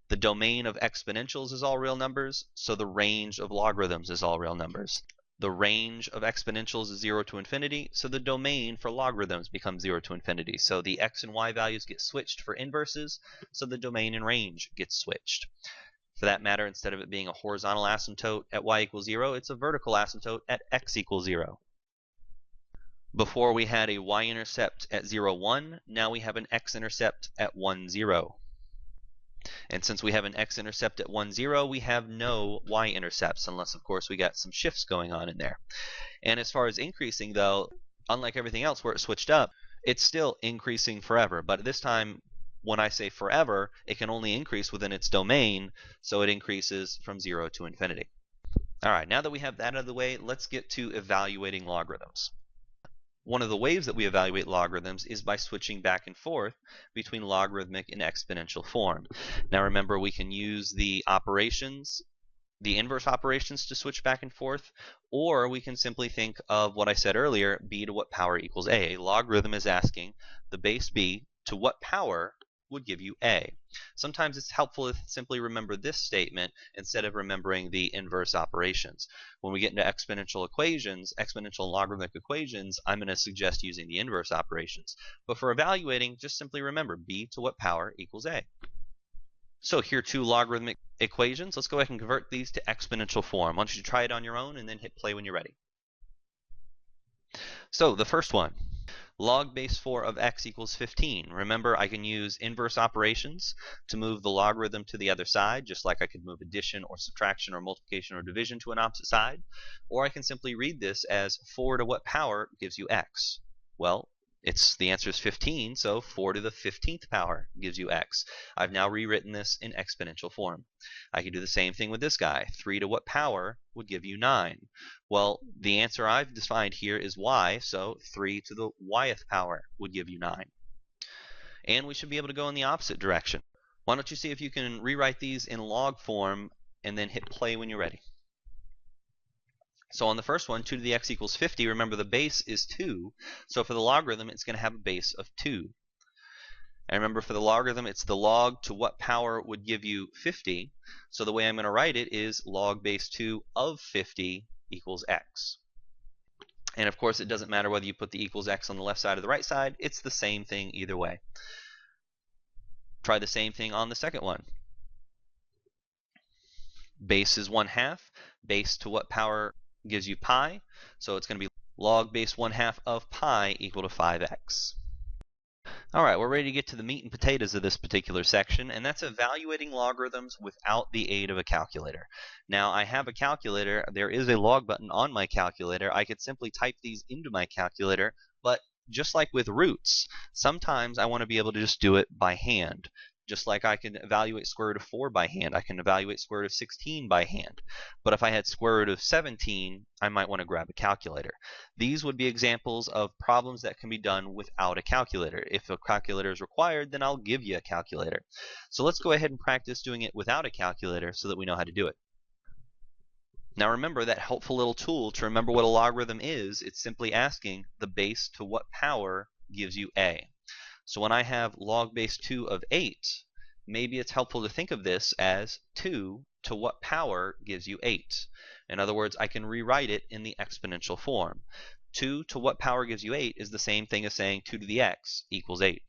the domain of exponentials is all real numbers, so the range of logarithms is all real numbers. The range of exponentials is 0 to infinity, so the domain for logarithms becomes 0 to infinity. So the x and y values get switched for inverses, so the domain and range gets switched. For that matter, instead of it being a horizontal asymptote at y equals 0, it's a vertical asymptote at x equals 0. Before we had a y-intercept at 0, 1, now we have an x-intercept at 1, 0. And since we have an x-intercept at 1, 0, we have no y-intercepts, unless of course we got some shifts going on in there. And as far as increasing though, unlike everything else where it switched up, it's still increasing forever, but this time when I say forever, it can only increase within its domain, so it increases from 0 to infinity. Alright, now that we have that out of the way, let's get to evaluating logarithms. One of the ways that we evaluate logarithms is by switching back and forth between logarithmic and exponential form. Now remember, we can use the operations, the inverse operations, to switch back and forth, or we can simply think of what I said earlier, b to what power equals a. A logarithm is asking the base b to what power would give you a. Sometimes it's helpful to simply remember this statement instead of remembering the inverse operations. When we get into exponential equations, exponential and logarithmic equations, I'm going to suggest using the inverse operations. But for evaluating, just simply remember b to what power equals a. So here are two logarithmic equations. Let's go ahead and convert these to exponential form. Why don't you try it on your own and then hit play when you're ready. So the first one, log base 4 of x equals 15. Remember, I can use inverse operations to move the logarithm to the other side, just like I could move addition or subtraction or multiplication or division to an opposite side. Or I can simply read this as 4 to what power gives you x. Well, the answer is 15, so 4 to the 15th power gives you x. I've now rewritten this in exponential form. I can do the same thing with this guy. 3 to what power would give you 9? Well, the answer I've defined here is y, so 3 to the yth power would give you 9. And we should be able to go in the opposite direction. Why don't you see if you can rewrite these in log form and then hit play when you're ready. So on the first one, 2 to the x equals 50, remember the base is 2, so for the logarithm it's going to have a base of 2. And remember, for the logarithm, it's the log to what power would give you 50, so the way I'm going to write it is log base 2 of 50 equals x. And of course, it doesn't matter whether you put the equals x on the left side or the right side, it's the same thing either way. Try the same thing on the second one. Base is 1/2, base to what power gives you pi, so it's going to be log base 1/2 of pi equal to 5x. All right, we're ready to get to the meat and potatoes of this particular section, and that's evaluating logarithms without the aid of a calculator. Now, I have a calculator. There is a log button on my calculator. I could simply type these into my calculator, but just like with roots, sometimes I want to be able to just do it by hand. Just like I can evaluate square root of 4 by hand, I can evaluate square root of 16 by hand. But if I had square root of 17, I might want to grab a calculator. These would be examples of problems that can be done without a calculator. If a calculator is required, then I'll give you a calculator. So let's go ahead and practice doing it without a calculator so that we know how to do it. Now remember that helpful little tool to remember what a logarithm is. It's simply asking the base to what power gives you a. So when I have log base 2 of 8, maybe it's helpful to think of this as 2 to what power gives you 8. In other words, I can rewrite it in the exponential form. 2 to what power gives you 8 is the same thing as saying 2 to the x equals 8.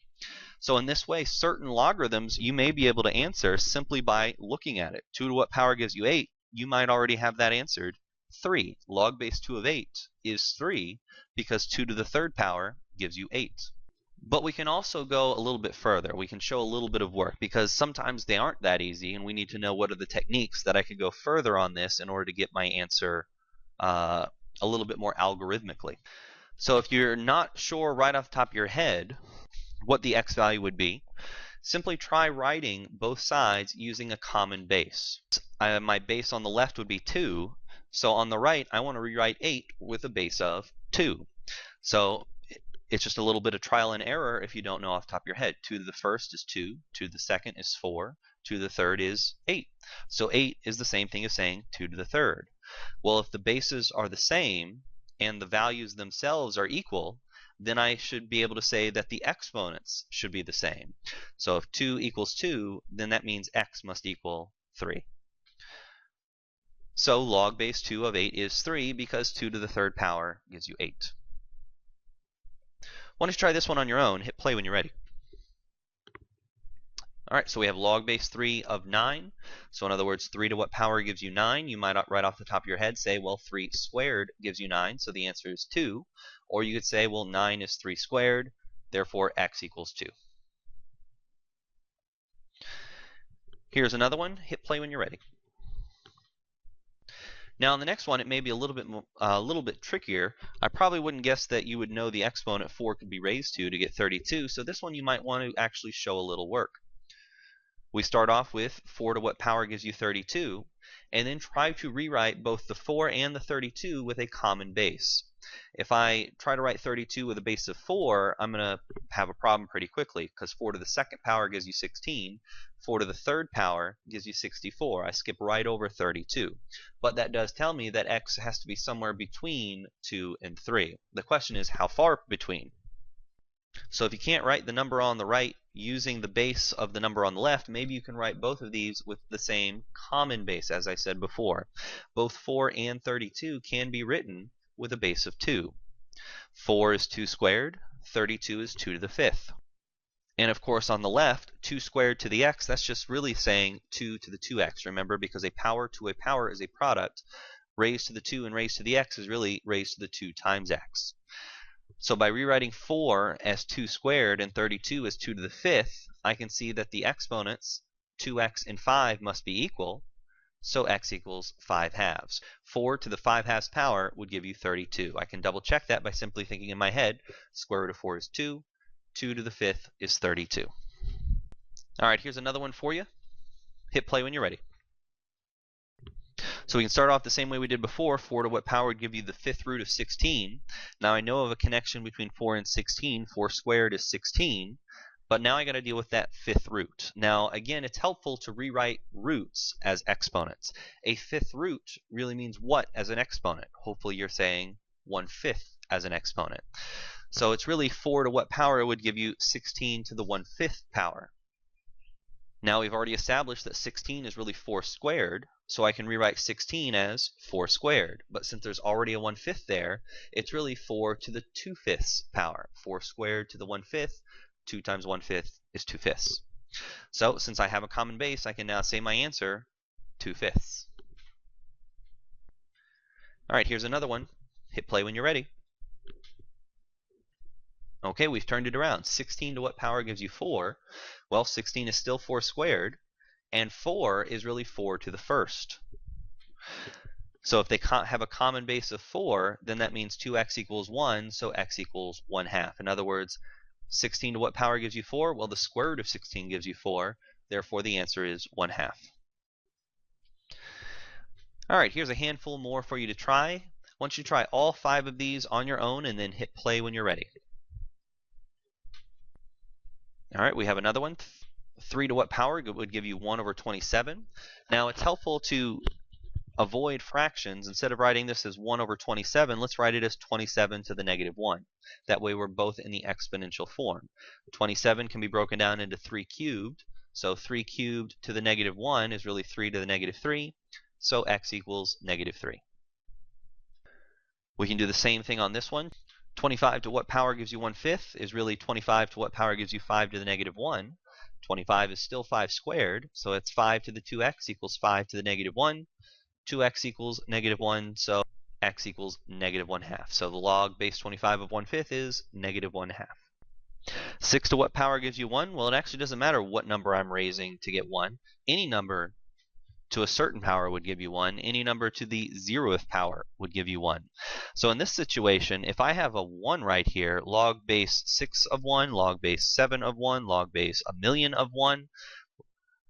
So in this way, certain logarithms you may be able to answer simply by looking at it. 2 to what power gives you 8? You might already have that answered. 3. Log base 2 of 8 is 3 because 2 to the third power gives you 8. But we can also go a little bit further. We can show a little bit of work because sometimes they aren't that easy, and we need to know what are the techniques that I could go further on this in order to get my answer a little bit more algorithmically. So if you're not sure right off the top of your head what the x value would be, simply try writing both sides using a common base. My base on the left would be 2, so on the right I want to rewrite 8 with a base of 2. So it's just a little bit of trial and error if you don't know off the top of your head. 2 to the first is 2, 2 to the second is 4, 2 to the third is 8. So 8 is the same thing as saying 2 to the third. Well, if the bases are the same and the values themselves are equal, then I should be able to say that the exponents should be the same. So if 2 equals 2, then that means x must equal 3. So log base 2 of 8 is 3 because 2 to the third power gives you 8. Why don't you try this one on your own? Hit play when you're ready. Alright, so we have log base 3 of 9. So in other words, 3 to what power gives you 9? You might right off the top of your head say, well, 3 squared gives you 9, so the answer is 2. Or you could say, well, 9 is 3 squared, therefore x equals 2. Here's another one. Hit play when you're ready. Now, in the next one, it may be a little bit trickier. I probably wouldn't guess that you would know the exponent 4 could be raised to get 32, so this one you might want to actually show a little work. We start off with 4 to what power gives you 32, and then try to rewrite both the 4 and the 32 with a common base. If I try to write 32 with a base of 4, I'm going to have a problem pretty quickly, because 4 to the second power gives you 16, 4 to the third power gives you 64. I skip right over 32. But that does tell me that x has to be somewhere between 2 and 3. The question is, how far between? So if you can't write the number on the right using the base of the number on the left, maybe you can write both of these with the same common base, as I said before. Both 4 and 32 can be written with a base of 2. 4 is 2 squared, 32 is 2 to the fifth. And of course on the left, 2 squared to the x, that's just really saying 2 to the 2x, remember, because a power to a power is a product. Raised to the 2 and raised to the x is really raised to the 2 times x. So by rewriting 4 as 2 squared and 32 as 2 to the fifth, I can see that the exponents 2x and 5 must be equal, so x equals 5 halves. 4 to the 5 halves power would give you 32. I can double check that by simply thinking in my head, square root of 4 is 2, 2 to the fifth is 32. Alright, here's another one for you. Hit play when you're ready. So we can start off the same way we did before. 4 to what power would give you the fifth root of 16. Now I know of a connection between 4 and 16. 4 squared is 16. But now I got to deal with that fifth root. Now again, it's helpful to rewrite roots as exponents. A fifth root really means what as an exponent? Hopefully you're saying 1/5 as an exponent. So it's really 4 to what power would give you 16 to the 1/5 power. Now we've already established that 16 is really 4 squared, so I can rewrite 16 as 4 squared. But since there's already a 1/5 there, it's really 4 to the 2/5 power. 4 squared to the 1/5, 2 times 1/5 is 2/5. So since I have a common base, I can now say my answer, 2/5. Alright, here's another one. Hit play when you're ready. Okay, we've turned it around. 16 to what power gives you 4? Well, 16 is still 4 squared, and 4 is really 4 to the first. So if they have a common base of 4, then that means 2x equals 1, so x equals 1/2. In other words, 16 to what power gives you 4? Well, the square root of 16 gives you 4. Therefore, the answer is 1/2. All right, here's a handful more for you to try. I want you to try all 5 of these on your own and then hit play when you're ready. All right, we have another one. 3 to what power would give you 1/27. Now, it's helpful to avoid fractions. Instead of writing this as 1/27, let's write it as 27 to the negative 1. That way we're both in the exponential form. 27 can be broken down into 3 cubed. So 3 cubed to the negative 1 is really 3 to the negative 3. So x equals -3. We can do the same thing on this one. 25 to what power gives you 1/5 is really 25 to what power gives you 5 to the negative 1. 25 is still 5 squared, so it's 5 to the 2x equals 5 to the negative 1. 2x equals -1, so x equals -1/2. So the log base 25 of 1/5 is -1/2. 6 to what power gives you 1? Well, it actually doesn't matter what number I'm raising to get 1. Any number to a certain power would give you 1. Any number to the 0th power would give you 1. So in this situation, if I have a 1 right here, log base 6 of 1, log base 7 of 1, log base 1,000,000 of 1,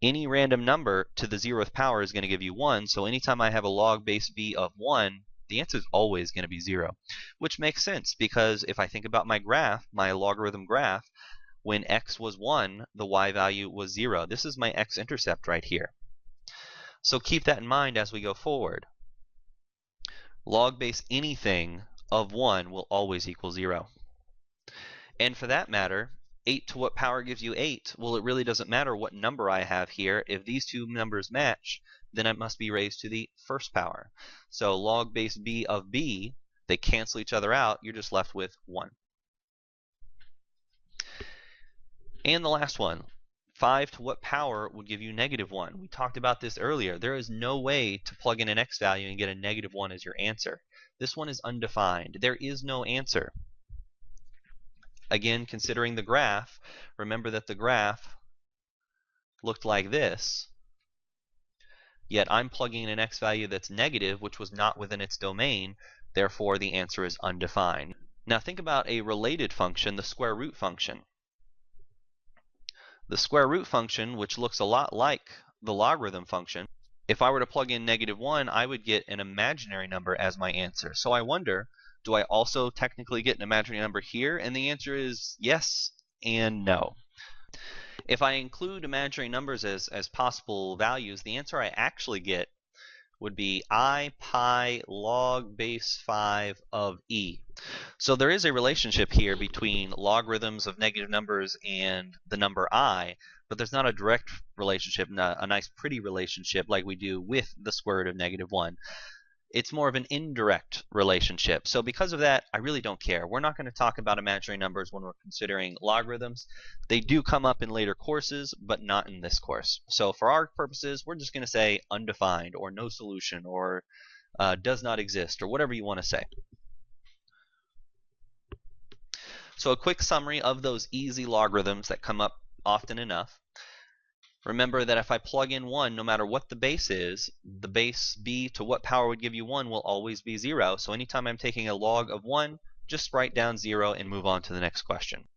any random number to the 0th power is going to give you 1. So anytime I have a log base b of 1, the answer is always going to be 0. Which makes sense, because if I think about my graph, my logarithm graph, when x was 1, the y value was 0. This is my x-intercept right here. So keep that in mind as we go forward. Log base anything of 1 will always equal 0. And for that matter, 8 to what power gives you 8? Well, it really doesn't matter what number I have here. If these two numbers match, then it must be raised to the first power. So log base b of b, they cancel each other out. You're just left with 1. And the last one. 5 to what power would give you -1? We talked about this earlier. There is no way to plug in an x value and get a -1 as your answer. This one is undefined. There is no answer. Again, considering the graph, remember that the graph looked like this. Yet I'm plugging in an x value that's negative, which was not within its domain. Therefore, the answer is undefined. Now think about a related function, the square root function. The square root function, which looks a lot like the logarithm function, if I were to plug in -1, I would get an imaginary number as my answer. So I wonder, do I also technically get an imaginary number here? And the answer is yes and no. If I include imaginary numbers as possible values, the answer I actually get would be I pi log base 5 of e. So there is a relationship here between logarithms of negative numbers and the number I, but there's not a direct relationship, a nice pretty relationship like we do with the square root of -1. It's more of an indirect relationship. So because of that, I really don't care. We're not going to talk about imaginary numbers when we're considering logarithms. They do come up in later courses, but not in this course. So for our purposes, we're just going to say undefined, or no solution, or does not exist, or whatever you want to say. So a quick summary of those easy logarithms that come up often enough. Remember that if I plug in 1, no matter what the base is, the base b to what power would give you 1 will always be 0. So anytime I'm taking a log of 1, just write down 0 and move on to the next question.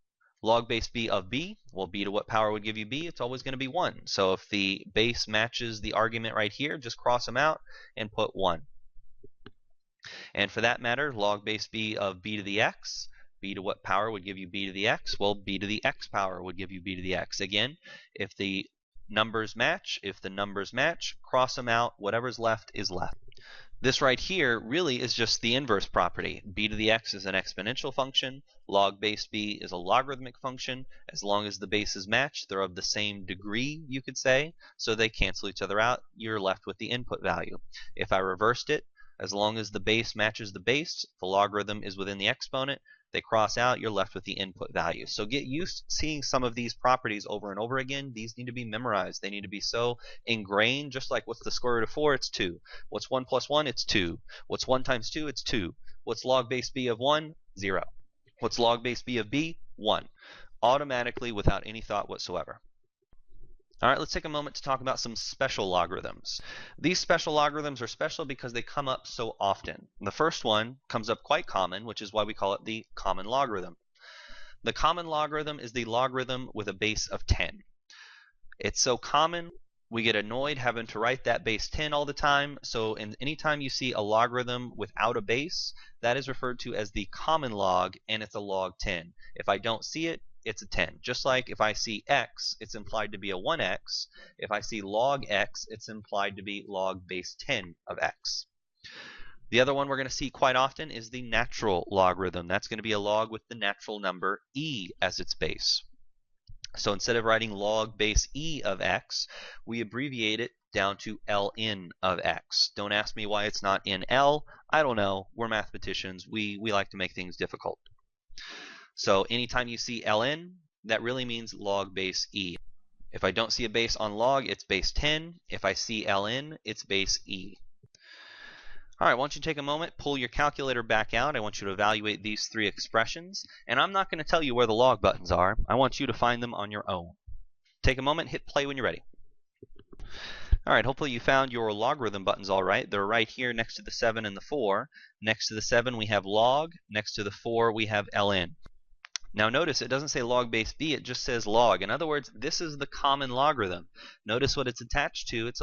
Log base b of b, well, b to what power would give you b? It's always going to be 1. So if the base matches the argument right here, just cross them out and put 1. And for that matter, log base b of b to the x, b to what power would give you b to the x? Well, b to the x power would give you b to the x. Again, if the numbers match, cross them out, whatever's left is left. This right here really is just the inverse property. B to the x is an exponential function, log base b is a logarithmic function. As long as the bases match, they're of the same degree, you could say, so they cancel each other out. You're left with the input value. If I reversed it, as long as the base matches the base, the logarithm is within the exponent, they cross out, you're left with the input value. So get used to seeing some of these properties over and over again. These need to be memorized. They need to be so ingrained, just like what's the square root of 4? It's 2. What's 1 plus 1? It's 2. What's 1 times 2? It's 2. What's log base b of 1? 0. What's log base b of b? 1, automatically without any thought whatsoever. All right, let's take a moment to talk about some special logarithms. These special logarithms are special because they come up so often. The first one comes up quite common, which is why we call it the common logarithm. The common logarithm is the logarithm with a base of 10. It's so common, we get annoyed having to write that base 10 all the time, so anytime you see a logarithm without a base, that is referred to as the common log, and it's a log 10. If I don't see it, it's a 10. Just like if I see x, it's implied to be a 1x. If I see log x, it's implied to be log base 10 of x. The other one we're going to see quite often is the natural logarithm. That's going to be a log with the natural number e as its base. So instead of writing log base e of x, we abbreviate it down to ln of x. Don't ask me why it's not in L. I don't know. We're mathematicians. We like to make things difficult. So anytime you see ln, that really means log base e. If I don't see a base on log, it's base 10. If I see ln, it's base e. All right, why don't you take a moment, pull your calculator back out. I want you to evaluate these three expressions, and I'm not going to tell you where the log buttons are. I want you to find them on your own. Take a moment, hit play when you're ready. All right, hopefully you found your logarithm buttons all right. They're right here next to the 7 and the 4. Next to the 7 we have log, next to the 4 we have ln. Now notice it doesn't say log base b, it just says log. In other words, this is the common logarithm. Notice what it's attached to. It's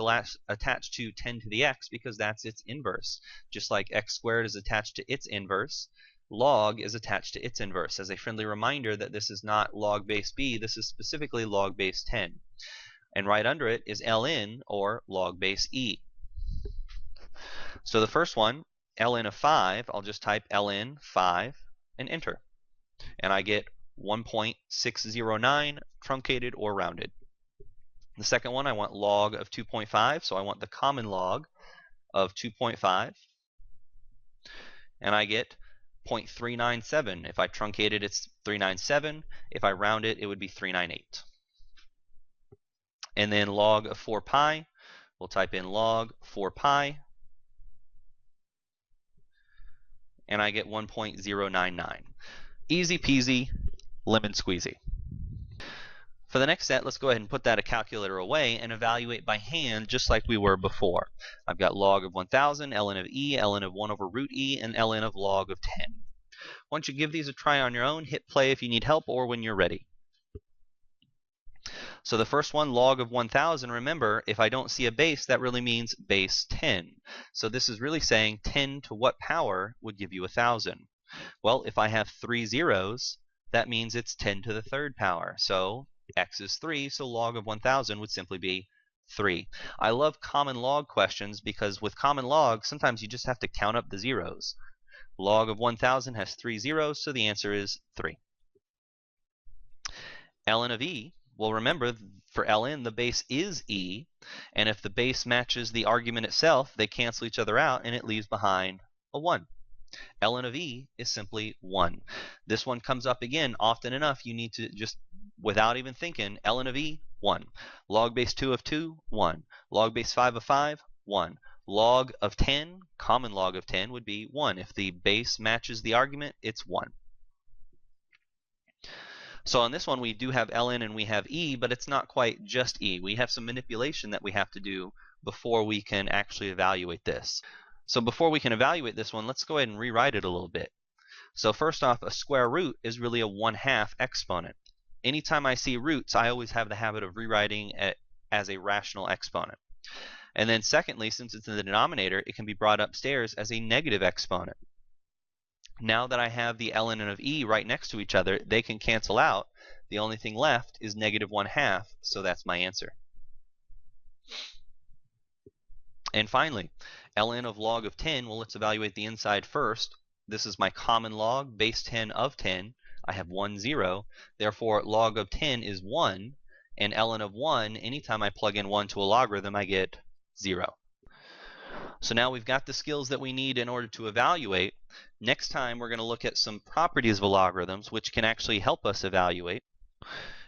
attached to 10 to the x because that's its inverse. Just like x squared is attached to its inverse, log is attached to its inverse. As a friendly reminder that this is not log base b, this is specifically log base 10. And right under it is ln, or log base e. So the first one, ln of 5, I'll just type ln 5 and enter. And I get 1.609 truncated or rounded. The second one, I want log of 2.5, so I want the common log of 2.5. And I get 0.397. If I truncate it, it's 397. If I round it, it would be 398. And then log of 4 pi, we'll type in log 4 pi. And I get 1.099. Easy peasy, lemon squeezy. For the next set, let's go ahead and put that calculator away and evaluate by hand just like we were before. I've got log of 1000, ln of e, ln of 1 over root e, and ln of log of 10. Once you give these a try on your own, hit play if you need help or when you're ready. So the first one, log of 1000, remember, if I don't see a base, that really means base 10. So this is really saying 10 to what power would give you 1000? Well, if I have 3 zeros, that means it's 10 to the third power. So x is 3, so log of 1000 would simply be 3. I love common log questions because with common log, sometimes you just have to count up the zeros. Log of 1000 has 3 zeros, so the answer is 3. ln of e, well remember, for ln, the base is e, and if the base matches the argument itself, they cancel each other out, and it leaves behind a 1. ln of e is simply 1. This one comes up again often enough, you need to just, without even thinking, ln of e, 1. Log base 2 of 2, 1. Log base 5 of 5, 1. Log of 10, common log of 10 would be 1. If the base matches the argument, it's 1. So on this one we do have ln and we have e, but it's not quite just e. We have some manipulation that we have to do before we can actually evaluate this. So before we can evaluate this one, let's go ahead and rewrite it a little bit. So first off, a square root is really a 1/2 exponent. Anytime I see roots, I always have the habit of rewriting it as a rational exponent. And then secondly, since it's in the denominator, it can be brought upstairs as a negative exponent. Now that I have the ln and of e right next to each other, they can cancel out. The only thing left is negative 1/2, so that's my answer. And finally, ln of log of 10, well, let's evaluate the inside first. This is my common log, base 10 of 10. I have 1, 0. Therefore, log of 10 is 1. And ln of 1, anytime I plug in 1 to a logarithm, I get 0. So now we've got the skills that we need in order to evaluate. Next time, we're going to look at some properties of logarithms, which can actually help us evaluate.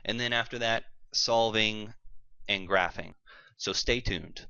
And then after that, solving and graphing. So stay tuned.